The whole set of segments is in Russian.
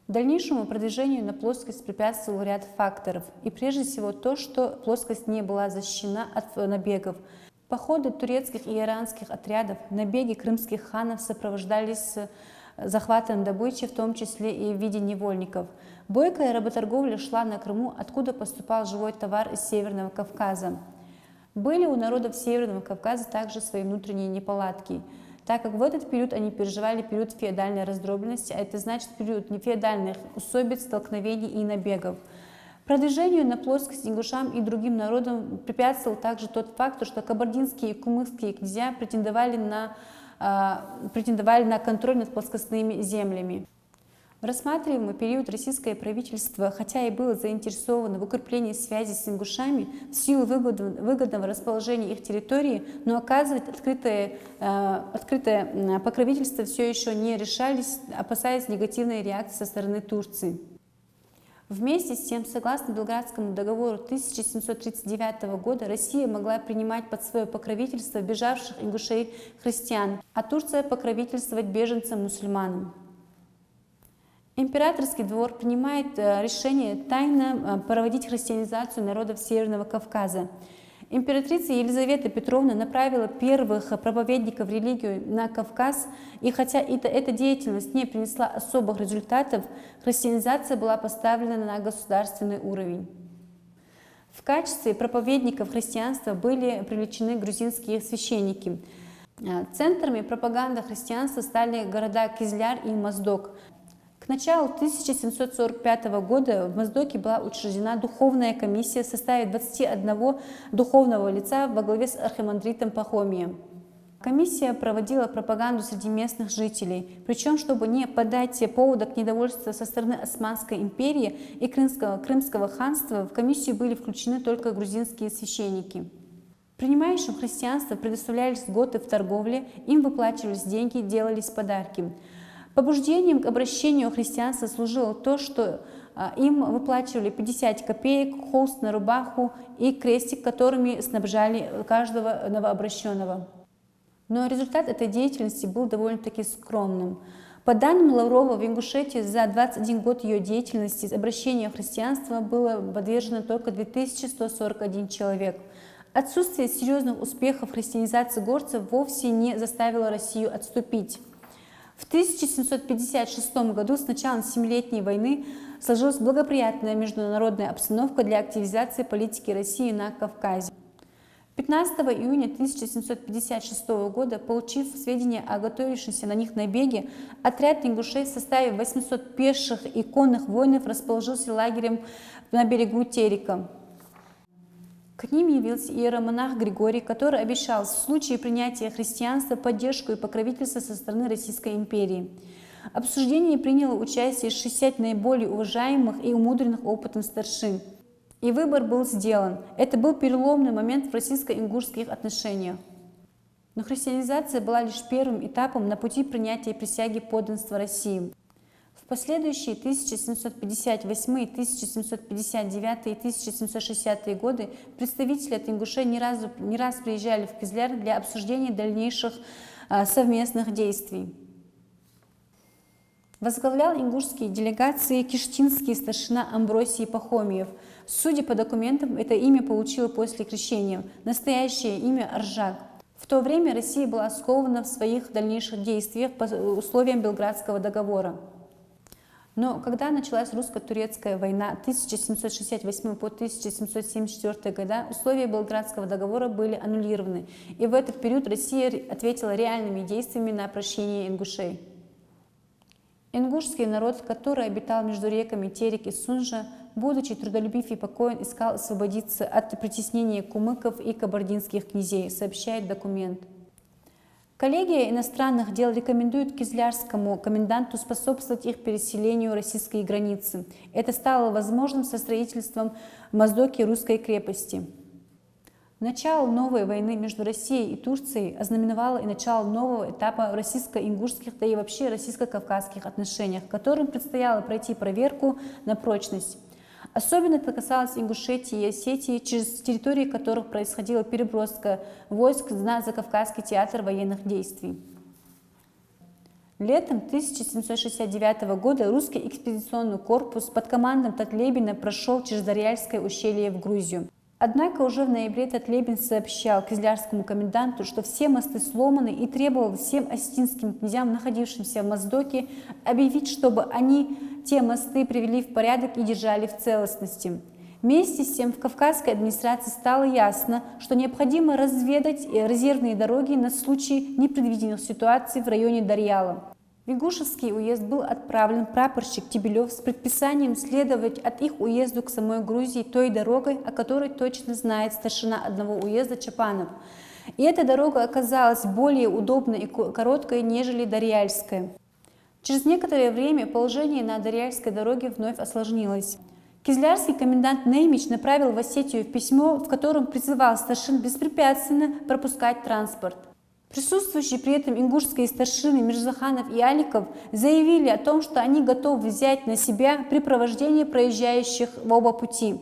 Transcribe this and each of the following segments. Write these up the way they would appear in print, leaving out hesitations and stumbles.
Дальнейшему продвижению на плоскость препятствовал ряд факторов, и прежде всего то, что плоскость не была защищена от набегов. Походы турецких и иранских отрядов, набеги крымских ханов сопровождались захватом добычи, в том числе и в виде невольников. Бойкая работорговля шла на Крыму, откуда поступал живой товар из Северного Кавказа. Были у народов Северного Кавказа также свои внутренние неполадки, так как в этот период они переживали период феодальной раздробленности, а это значит период нефеодальных усобиц, столкновений и набегов. Продвижению на плоскость ингушам и другим народам препятствовал также тот факт, что кабардинские и кумыкские князья претендовали на контроль над плоскостными землями. В рассматриваемый период российское правительство, хотя и было заинтересовано в укреплении связи с ингушами в силу выгодного расположения их территории, но оказывать открытое покровительство все еще не решались, опасаясь негативной реакции со стороны Турции. Вместе с тем, согласно Белградскому договору 1739 года, Россия могла принимать под свое покровительство бежавших ингушей-христиан, а Турция покровительствовать беженцам-мусульманам. Императорский двор принимает решение тайно проводить христианизацию народов Северного Кавказа. Императрица Елизавета Петровна направила первых проповедников в религию на Кавказ, и хотя эта деятельность не принесла особых результатов, христианизация была поставлена на государственный уровень. В качестве проповедников христианства были привлечены грузинские священники. Центрами пропаганды христианства стали города Кизляр и Моздок. К началу 1745 года в Моздоке была учреждена духовная комиссия в составе 21 духовного лица во главе с архимандритом Пахомием. Комиссия проводила пропаганду среди местных жителей, причем, чтобы не подать повода к недовольству со стороны Османской империи и Крымского ханства, в комиссию были включены только грузинские священники. Принимающим христианство предоставлялись льготы в торговле, им выплачивались деньги, делались подарки. Побуждением к обращению христианства служило то, что им выплачивали 50 копеек, холст на рубаху и крестик, которыми снабжали каждого новообращенного. Но результат этой деятельности был довольно-таки скромным. По данным Лаврова, в Ингушетии за 21 год ее деятельности обращению христианства было подвержено только 2141 человек. Отсутствие серьезных успехов христианизации горцев вовсе не заставило Россию отступить. В 1756 году с началом Семилетней войны сложилась благоприятная международная обстановка для активизации политики России на Кавказе. 15 июня 1756 года, получив сведения о готовившемся на них набеге, отряд ингушей в составе 800 пеших и конных воинов расположился лагерем на берегу Терека. К ним явился иеромонах Григорий, который обещал в случае принятия христианства поддержку и покровительство со стороны Российской империи. В обсуждении приняло участие 60 наиболее уважаемых и умудренных опытом старшин. И выбор был сделан. Это был переломный момент в российско-ингушских отношениях. Но христианизация была лишь первым этапом на пути принятия присяги подданства России. В последующие 1758, 1759 и 1760 годы представители от ингушей не раз приезжали в Кизляр для обсуждения дальнейших совместных действий. Возглавлял ингушские делегации киштинский старшина Амбросий Пахомиев. Судя по документам, это имя получило после крещения. Настоящее имя Аржак. В то время Россия была скована в своих дальнейших действиях по условиям Белградского договора. Но когда началась русско-турецкая война 1768 по 1774 года, условия Белградского договора были аннулированы, и в этот период Россия ответила реальными действиями на прощение ингушей. Ингушский народ, который обитал между реками Терек и Сунжа, будучи трудолюбив и покоен, искал освободиться от притеснения кумыков и кабардинских князей, сообщает документ. Коллегия иностранных дел рекомендует кизлярскому коменданту способствовать их переселению российской границы. Это стало возможным со строительством в Моздоке русской крепости. Начало новой войны между Россией и Турцией ознаменовало и начало нового этапа в российско-ингушских, да и вообще российско-кавказских отношениях, которым предстояло пройти проверку на прочность. Особенно это касалось Ингушетии и Осетии, через территории которых происходила переброска войск на Закавказский театр военных действий. Летом 1769 года русский экспедиционный корпус под командой Татлебина прошел через Дарьяльское ущелье в Грузию. Однако уже в ноябре Татлебин сообщал кизлярскому коменданту, что все мосты сломаны, и требовал всем осетинским князьям, находившимся в Моздоке, объявить, чтобы они те мосты привели в порядок и держали в целостности. Вместе с тем в Кавказской администрации стало ясно, что необходимо разведать резервные дороги на случай непредвиденных ситуаций в районе Дарьяла. В Ингушевский уезд был отправлен прапорщик Тебелев с предписанием следовать от их уезду к самой Грузии той дорогой, о которой точно знает старшина одного уезда Чапанов. И эта дорога оказалась более удобной и короткой, нежели Дарьяльская. Через некоторое время положение на Дарьяльской дороге вновь осложнилось. Кизлярский комендант Неймич направил в Осетию письмо, в котором призывал старшин беспрепятственно пропускать транспорт. Присутствующие при этом ингушские старшины Мирзаханов и Аликов заявили о том, что они готовы взять на себя препровождение проезжающих в оба пути.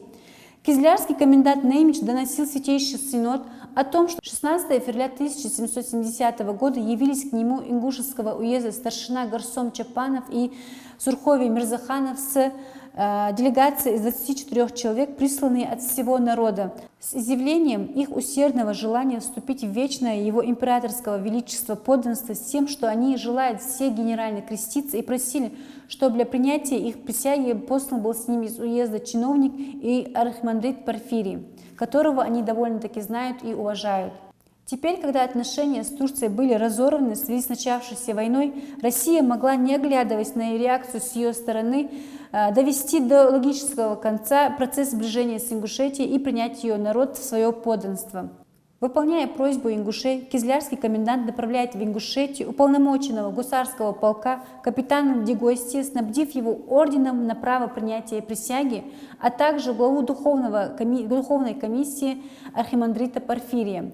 Кизлярский комендант Неймич доносил Святейший Синод о том, что 16 февраля 1770 года явились к нему Ингушевского уезда старшина Гарсом Чапанов и Сурховий Мирзаханов с делегацией из 24 человек, присланные от всего народа, с изъявлением их усердного желания вступить в вечное его императорского величества подданство с тем, что они желают все генерально креститься, и просили, чтобы для принятия их присяги послан был с ними из уезда чиновник и архимандрит Порфирий, которого они довольно-таки знают и уважают. Теперь, когда отношения с Турцией были разорваны в связи с начавшейся войной, Россия могла, не оглядываясь на реакцию с ее стороны, довести до логического конца процесс сближения с Ингушетией и принять ее народ в свое подданство. Выполняя просьбу ингушей, кизлярский комендант направляет в Ингушетию уполномоченного гусарского полка капитана Дегостия, снабдив его орденом на право принятия присяги, а также главу духовной комиссии архимандрита Порфирия.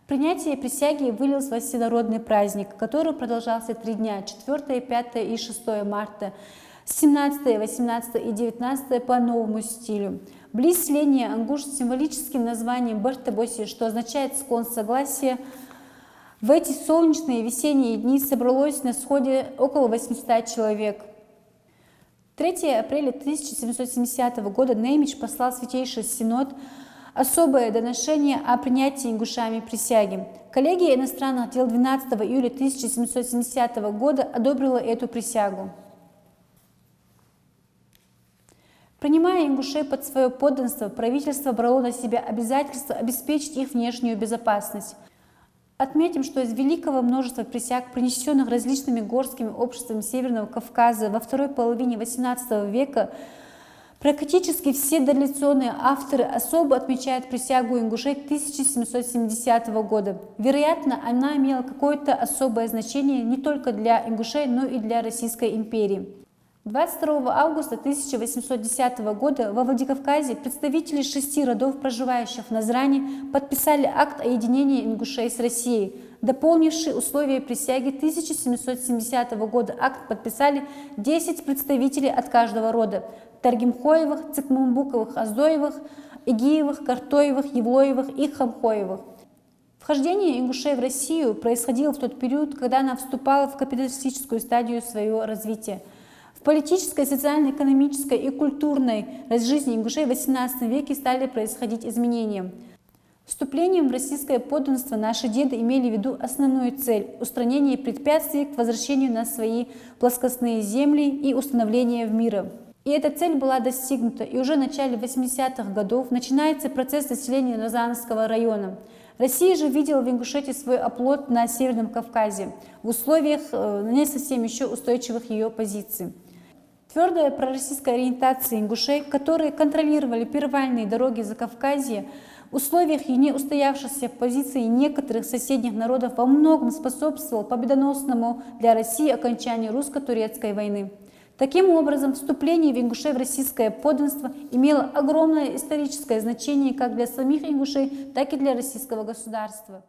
Принятие присяги вылилось во всенародный праздник, который продолжался 3 дня, 4, 5 и 6 марта, 17, 18 и 19 по новому стилю. Близ селения Ангуш с символическим названием Бартабоси, что означает «склон согласия», в эти солнечные весенние дни собралось на сходе около 800 человек. 3 апреля 1770 года Неймич послал Святейший Синод особое доношение о принятии ингушами присяги. Коллегия иностранных дел 12 июля 1770 года одобрила эту присягу. Принимая ингушей под свое подданство, правительство брало на себя обязательство обеспечить их внешнюю безопасность. Отметим, что из великого множества присяг, принесенных различными горскими обществами Северного Кавказа во второй половине XVIII века, практически все дореволюционные авторы особо отмечают присягу ингушей 1770 года. Вероятно, она имела какое-то особое значение не только для ингушей, но и для Российской империи. 22 августа 1810 года во Владикавказе представители 6 родов, проживающих в Назране, подписали акт о единении ингушей с Россией. Дополнивший условия присяги 1770 года акт подписали 10 представителей от каждого рода – Таргимхоевых, Цикмамбуковых, Аздоевых, Игиевых, Картоевых, Евлоевых и Хамхоевых. Вхождение ингушей в Россию происходило в тот период, когда она вступала в капиталистическую стадию своего развития. В политической, социально-экономической и культурной жизни ингушей в XVIII веке стали происходить изменения. Вступлением в российское подданство наши деды имели в виду основную цель – устранение препятствий к возвращению на свои плоскостные земли и установление в мире. И эта цель была достигнута, и уже в начале 80-х годов начинается процесс заселения Назранского района. Россия же видела в Ингушетии свой оплот на Северном Кавказе в условиях не совсем еще устойчивых ее позиций. Твердая пророссийская ориентация ингушей, которые контролировали перевальные дороги Закавказья, в условиях не устоявшихся позиций некоторых соседних народов во многом способствовал победоносному для России окончанию русско-турецкой войны. Таким образом, вступление в ингушей в российское подданство имело огромное историческое значение как для самих ингушей, так и для российского государства.